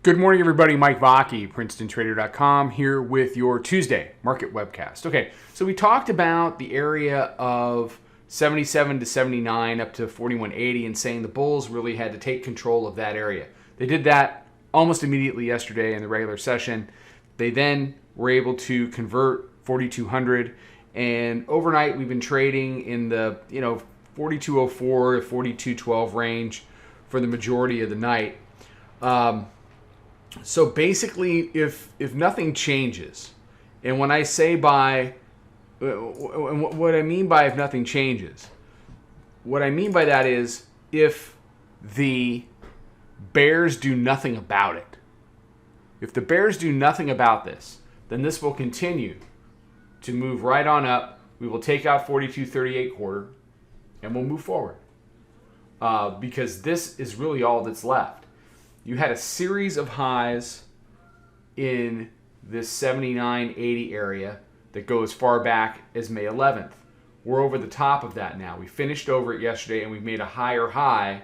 Good morning, everybody. Mike Vacchi, Princetontrader.com, here with your Tuesday market webcast. Okay, so we talked about the area of 77 to 79 up to 41.80 and saying the bulls really had to take control of that area. They did that almost immediately yesterday in the regular session. They then were able to convert 4,200, and overnight we've been trading in the 4204 to 4212 range for the majority of the night. So basically, if nothing changes, and when I say what I mean by if nothing changes, what I mean by that is if the bears do nothing about it. If the bears do nothing about this, then this will continue to move right on up. We will take out 42.38 quarter, and we'll move forward because this is really all that's left. You had a series of highs in this 79.80 area that go as far back as May 11th. We're over the top of that now. We finished over it yesterday, and we've made a higher high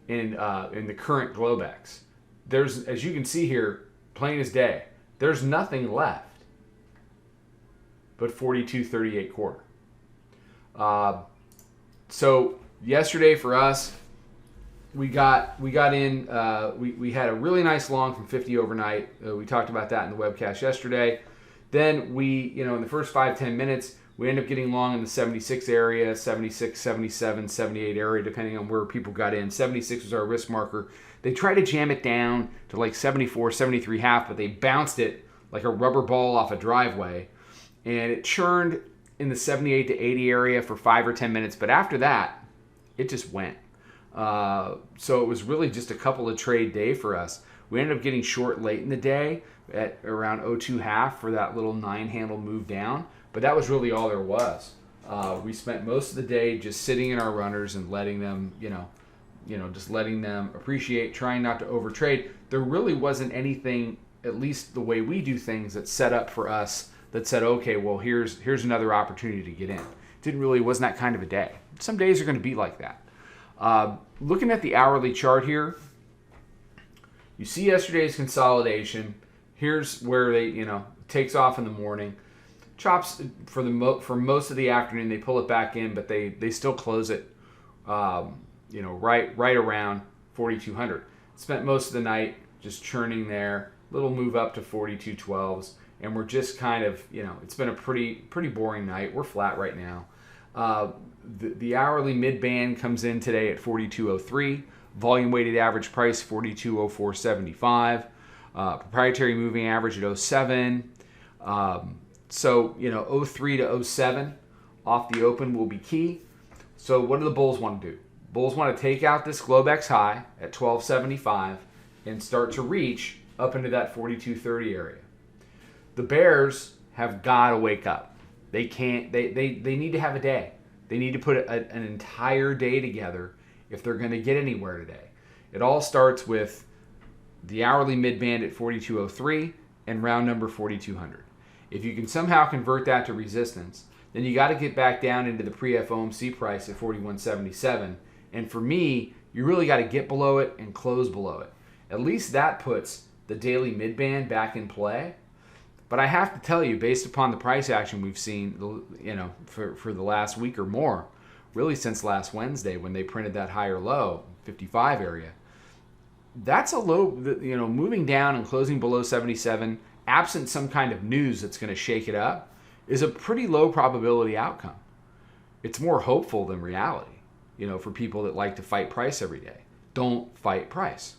in the current Globex. There's, as you can see here, plain as day, there's nothing left but 42.38 quarter. So yesterday for us, we got in. We had a really nice long from 50 overnight. We talked about that in the webcast yesterday. Then we, in the first 5-10 minutes, we end up getting long in the 76 area, 76, 77, 78 area, depending on where people got in. 76 was our risk marker. They tried to jam it down to like 74, 73 half, but they bounced it like a rubber ball off a driveway, and it churned in the 78 to 80 area for 5 or 10 minutes. But after that, it just went. So it was really just a couple of trade day for us. We ended up getting short late in the day at around 02 half for that little 9-handle move down, but that was really all there was. We spent most of the day just sitting in our runners and letting them, just letting them appreciate, trying not to overtrade. There really wasn't anything, at least the way we do things, that's set up for us that said, okay, well, here's another opportunity to get in. Wasn't that kind of a day. Some days are going to be like that. Looking at the hourly chart here, you see yesterday's consolidation. Here's where they, takes off in the morning, chops for most of the afternoon. They pull it back in, but they still close it, right around 4,200. Spent most of the night just churning there. Little move up to 42.12s, and we're just kind of, it's been a pretty boring night. We're flat right now. The hourly mid-band comes in today at 42.03. Volume weighted average price 42.0475. Proprietary moving average at 07. So 03 to 07 off the open will be key. So what do the bulls want to do? Bulls want to take out this Globex high at 12.75 and start to reach up into that 42.30 area. The bears have got to wake up. They can't. They need to have a day. They need to put an entire day together if they're going to get anywhere today. It all starts with the hourly mid-band at 42.03 and round number 4,200. If you can somehow convert that to resistance, then you got to get back down into the pre-FOMC price at 41.77. And for me, you really got to get below it and close below it. At least that puts the daily mid-band back in play. But I have to tell you, based upon the price action we've seen, for the last week or more, really since last Wednesday when they printed that higher low, 55 area, that's a low, moving down and closing below 77, absent some kind of news that's going to shake it up, is a pretty low probability outcome. It's more hopeful than reality, for people that like to fight price every day. Don't fight price.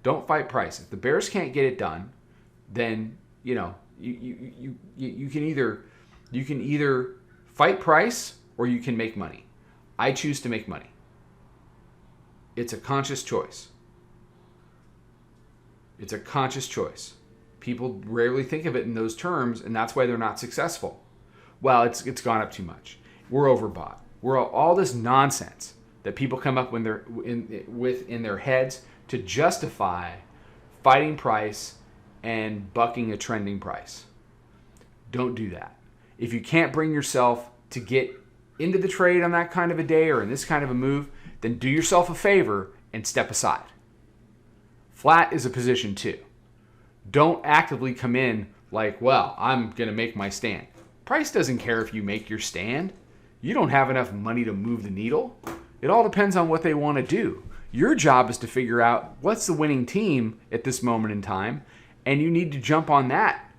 Don't fight price. If the bears can't get it done, then, you can either fight price or you can make money. I choose to make money. It's a conscious choice. It's a conscious choice. People rarely think of it in those terms, and that's why they're not successful. Well, it's gone up too much. We're overbought. We're all this nonsense that people come up when they're in their heads to justify fighting price and bucking a trending price. Don't do that. If you can't bring yourself to get into the trade on that kind of a day or in this kind of a move, then do yourself a favor and step aside. Flat is a position too. Don't actively come in like, well, I'm going to make my stand. Price doesn't care if you make your stand. You don't have enough money to move the needle. It all depends on what they want to do. Your job is to figure out what's the winning team at this moment in time, and you need to jump on that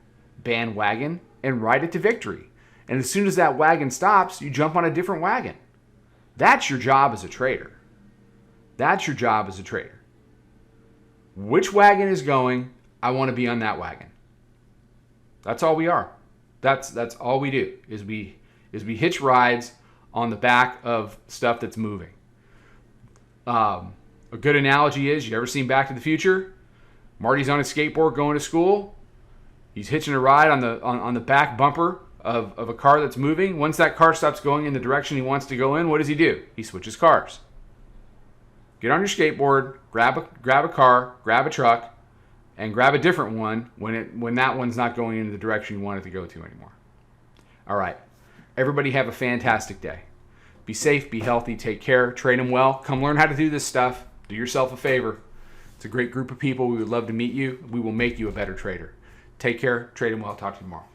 bandwagon and ride it to victory. And as soon as that wagon stops, you jump on a different wagon. That's your job as a trader. That's your job as a trader. Which wagon is going? I want to be on that wagon. That's all we are. That's all we do is we hitch rides on the back of stuff that's moving. A good analogy is, you ever seen Back to the Future? Marty's on his skateboard going to school. He's hitching a ride on the back bumper of a car that's moving. Once that car stops going in the direction he wants to go in, what does he do? He switches cars. Get on your skateboard, grab a car, grab a truck, and grab a different one when that one's not going in the direction you want it to go to anymore. All right. Everybody have a fantastic day. Be safe, be healthy, take care, trade them well. Come learn how to do this stuff. Do yourself a favor. It's a great group of people. We would love to meet you. We will make you a better trader. Take care, trade them well. Talk to you tomorrow.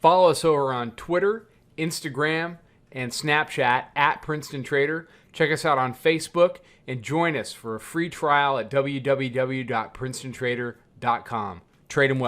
Follow us over on Twitter, Instagram, and Snapchat at Princetontrader. Check us out on Facebook and join us for a free trial at www.princetontrader.com. Trade them well.